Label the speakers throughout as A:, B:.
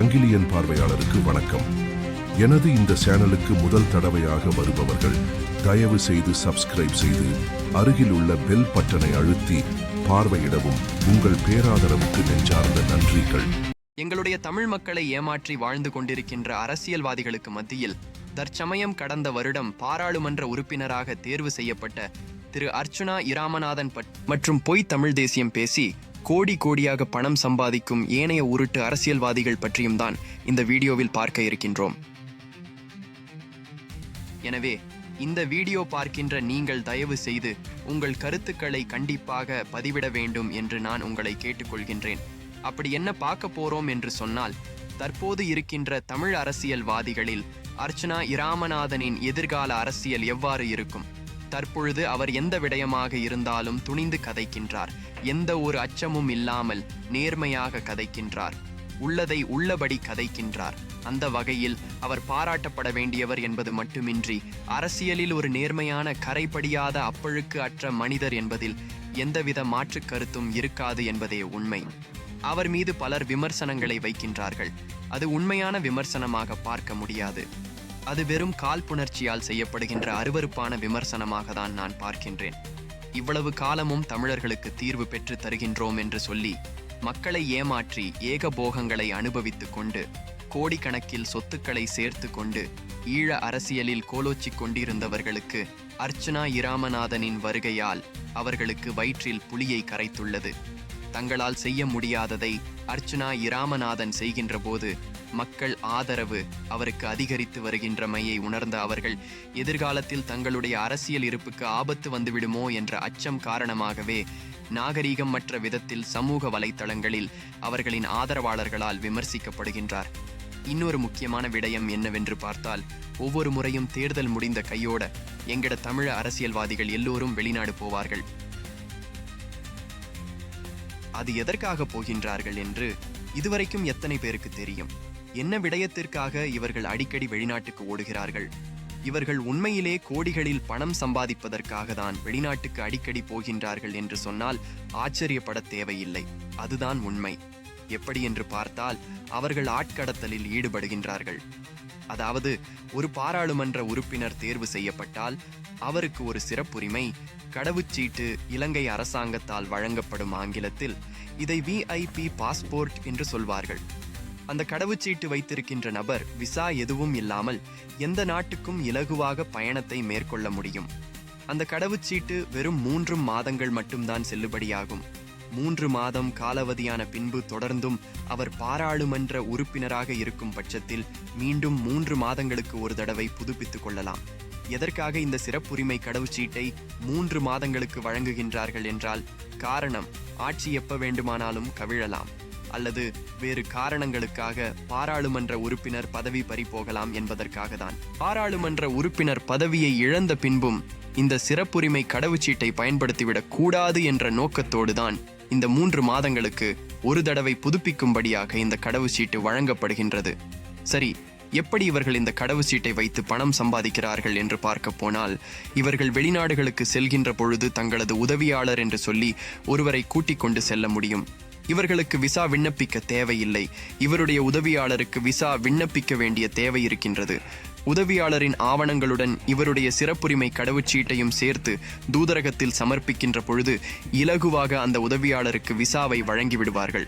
A: சங்கிலியன் பார்வையாளருக்கு வணக்கம். எனது இந்த சேனலுக்கு முதல் தடவையாக வருபவர்கள் தயவு செய்து சப்ஸ்கிரைப் செய்து அருகில் உள்ள பெல் பட்டனை அழுத்தி பார்வையிடவும். உங்கள் பேராதரவுக்கு நெஞ்சார்ந்த நன்றிகள்.
B: எங்களுடைய தமிழ் மக்களை ஏமாற்றி வாழ்ந்து கொண்டிருக்கின்ற அரசியல்வாதிகளுக்கு மத்தியில் தற்சமயம் கடந்த வருடம் பாராளுமன்ற உறுப்பினராக தேர்வு செய்யப்பட்ட திரு அர்ச்சுனா இராமநாதன் மற்றும் பொய் தமிழ் தேசியம் பேசி கோடி கோடியாக பணம் சம்பாதிக்கும் ஏனைய உருட்டு அரசியல்வாதிகள் பற்றியும் தான் இந்த வீடியோவில் பார்க்க இருக்கின்றோம். எனவே இந்த வீடியோ பார்க்கின்ற நீங்கள் தயவு செய்து உங்கள் கருத்துக்களை கண்டிப்பாக பதிவிட வேண்டும் என்று நான் உங்களை கேட்டுக்கொள்கின்றேன். அப்படி என்ன பார்க்க போறோம் என்று சொன்னால், தற்போது இருக்கின்ற தமிழ் அரசியல்வாதிகளில் அர்ச்சுனா இராமநாதனின் எதிர்கால அரசியல் எவ்வாறு இருக்கும், தற்பொழுது அவர் எந்த விடயமாக இருந்தாலும் துணிந்து கதைக்கின்றார், எந்த ஒரு அச்சமும் இல்லாமல் நேர்மையாக கதைக்கின்றார், உள்ளதை உள்ளபடி கதைக்கின்றார். அந்த வகையில் அவர் பாராட்டப்பட வேண்டியவர் என்பது மட்டுமின்றி அரசியலில் ஒரு நேர்மையான கரைபடியாத அப்பழுக்கு அற்ற மனிதர் என்பதில் எந்தவித மாற்று கருத்தும் இருக்காது என்பதே உண்மை. அவர் மீது பலர் விமர்சனங்களை வைக்கின்றார்கள். அது உண்மையான விமர்சனமாக பார்க்க முடியாது. அது வெறும் காழ்ப்புணர்ச்சியால் செய்யப்படுகின்ற அருவருப்பான விமர்சனமாக தான் நான் பார்க்கின்றேன். இவ்வளவு காலமும் தமிழர்களுக்கு தீர்வு பெற்று தருகின்றோம் என்று சொல்லி மக்களை ஏமாற்றி ஏகபோகங்களை அனுபவித்துக் கொண்டு கோடிக்கணக்கில் சொத்துக்களை சேர்த்து கொண்டு ஈழ அரசியலில் கோலோச்சிக் கொண்டிருந்தவர்களுக்கு அர்ச்சுனா இராமநாதனின் வருகையால் அவர்களுக்கு வயிற்றில் புலியை கரைத்துள்ளது. தங்களால் செய்ய முடியாததை அர்ச்சுனா இராமநாதன் செய்கின்ற போது மக்கள் ஆதரவு அவருக்கு அதிகரித்து வருகின்றமையை உணர்ந்த அவர்கள் எதிர்காலத்தில் தங்களுடைய அரசியல் இருப்புக்கு ஆபத்து வந்துவிடுமோ என்ற அச்சம் காரணமாகவே நாகரீகமற்ற விதத்தில் சமூக வலைத்தளங்களில் அவர்களின் ஆதரவாளர்களால் விமர்சிக்கப்படுகின்றார். இன்னொரு முக்கியமான விடயம் என்னவென்று பார்த்தால், ஒவ்வொரு முறையும் தேர்தல் முடிந்த கையோட எங்கட தமிழ் அரசியல்வாதிகள் எல்லோரும் வெளிநாடு போவார்கள். அது எதற்காக போகின்றார்கள் என்று இதுவரைக்கும் எத்தனை பேருக்கு தெரியும்? என்ன விடயத்திற்காக இவர்கள் அடிக்கடி வெளிநாட்டுக்கு ஓடுகிறார்கள்? இவர்கள் உண்மையிலே கோடிகளில் பணம் சம்பாதிப்பதற்காக தான் வெளிநாட்டுக்கு அடிக்கடி போகின்றார்கள் என்று சொன்னால் ஆச்சரியப்பட தேவையில்லை. அதுதான் உண்மை. எப்படி என்று பார்த்தால், அவர்கள் ஆட்கடத்தலில் ஈடுபடுகின்றார்கள். அதாவது, ஒரு பாராளுமன்ற உறுப்பினர் தேர்வு செய்யப்பட்டால் அவருக்கு ஒரு சிறப்புரிமை, கடவுச்சீட்டு, இலங்கை அரசாங்கத்தால் வழங்கப்படும். ஆங்கிலத்தில் இதை VIP பாஸ்போர்ட் என்று சொல்வார்கள். அந்த கடவுச்சீட்டு வைத்திருக்கின்ற நபர் விசா எதுவும் இல்லாமல் எந்த நாட்டுக்கும் இலகுவாக பயணத்தை மேற்கொள்ள முடியும். அந்த கடவுச்சீட்டு வெறும் 3 மாதங்கள் மட்டும்தான் செல்லுபடியாகும். 3 மாதம் காலாவதியான பின்பு தொடர்ந்தும் அவர் பாராளுமன்ற உறுப்பினராக இருக்கும் பட்சத்தில் மீண்டும் 3 மாதங்களுக்கு ஒரு தடவை புதுப்பித்துக் கொள்ளலாம். எதற்காக இந்த சிறப்புரிமை கடவுச்சீட்டை 3 மாதங்களுக்கு வழங்குகின்றார்கள் என்றால், காரணம் ஆட்சி எப்ப வேண்டுமானாலும் கவிழலாம் அல்லது வேறு காரணங்களுக்காக பாராளுமன்ற உறுப்பினர் பதவி பறிபோகலாம் என்பதற்காக தான். பாராளுமன்ற உறுப்பினர் பதவியை இழந்த பின்பும் இந்த சிறப்புரிமை கடவுச்சீட்டை பயன்படுத்திவிடக் கூடாது என்ற நோக்கத்தோடு தான் இந்த 3 மாதங்களுக்கு ஒரு தடவை புதுப்பிக்கும்படியாக இந்த கடவுச்சீட்டு வழங்கப்படுகின்றது. சரி, எப்படி இவர்கள் இந்த கடவுச்சீட்டை வைத்து பணம் சம்பாதிக்கிறார்கள் என்று பார்க்க போனால், இவர்கள் வெளிநாடுகளுக்கு செல்கின்ற பொழுது தங்களது உதவியாளர் என்று சொல்லி ஒருவரை கூட்டிக் கொண்டு செல்ல முடியும். இவர்களுக்கு விசா விண்ணப்பிக்க தேவையில்லை. இவருடைய உதவியாளருக்கு விசா விண்ணப்பிக்க வேண்டிய தேவை இருக்கின்றது. உதவியாளரின் ஆவணங்களுடன் இவருடைய சிறப்புரிமை கடவுச்சீட்டையும் சேர்த்து தூதரகத்தில் சமர்ப்பிக்கின்ற பொழுது இலகுவாக அந்த உதவியாளருக்கு விசாவை வழங்கிவிடுவார்கள்.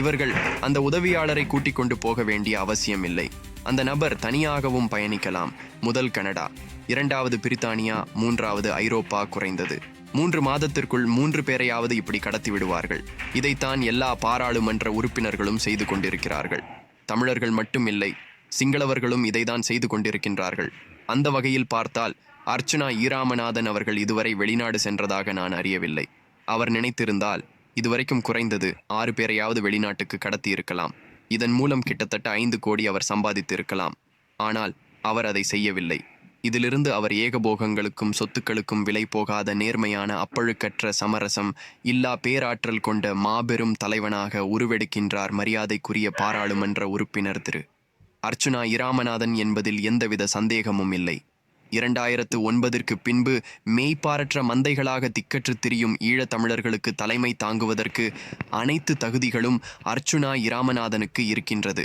B: இவர்கள் அந்த உதவியாளரை கூட்டிக் கொண்டு போக வேண்டிய அவசியம் இல்லை. அந்த நபர் தனியாகவும் பயணிக்கலாம். முதல் கனடா, 2வது பிரித்தானியா, 3வது ஐரோப்பா, குறைந்தது 3 மாதத்திற்குள் 3 பேரையாவது இப்படி கடத்தி விடுவார்கள். இதைத்தான் எல்லா பாராளுமன்ற உறுப்பினர்களும் செய்து கொண்டிருக்கிறார்கள். தமிழர்கள் மட்டும் இல்லை, சிங்களவர்களும் இதைதான் செய்து கொண்டிருக்கின்றார்கள். அந்த வகையில் பார்த்தால் அர்ச்சுனா இராமநாதன் அவர்கள் இதுவரை வெளிநாடு சென்றதாக நான் அறியவில்லை. அவர் நினைத்திருந்தால் இதுவரைக்கும் குறைந்தது 6 பேரையாவது வெளிநாட்டுக்கு கடத்தி இருக்கலாம். இதன் மூலம் கிட்டத்தட்ட 5 கோடி அவர் சம்பாதித்து இருக்கலாம். ஆனால் அவர் அதை செய்யவில்லை. இதிலிருந்து அவர் ஏகபோகங்களுக்கும் சொத்துக்களுக்கும் விலை போகாத நேர்மையான அப்பழுக்கற்ற சமரசம் இல்லா பேராற்றல் கொண்ட மாபெரும் தலைவனாக உருவெடுக்கின்றார் மரியாதைக்குரிய பாராளுமன்ற உறுப்பினர் திரு அர்ச்சுனா இராமநாதன் என்பதில் எந்தவித சந்தேகமும் இல்லை. 2009 பின்பு மெய்ப்பாரற்ற மந்தைகளாக திக்கற்று திரியும் ஈழத் தமிழர்களுக்கு தலைமை தாங்குவதற்கு அனைத்து தகுதிகளும் அர்ச்சுனா இராமநாதனுக்கு இருக்கின்றது.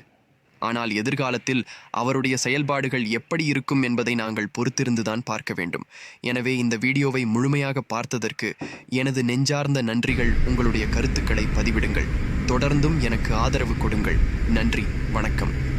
B: ஆனால் எதிர்காலத்தில் அவருடைய செயல்பாடுகள் எப்படி இருக்கும் என்பதை நாங்கள் பொறுத்திருந்துதான் பார்க்க வேண்டும். எனவே இந்த வீடியோவை முழுமையாக பார்த்ததற்கு எனது நெஞ்சார்ந்த நன்றிகள். உங்களுடைய கருத்துக்களை பதிவிடுங்கள். தொடர்ந்தும் எனக்கு ஆதரவு கொடுங்கள். நன்றி, வணக்கம்.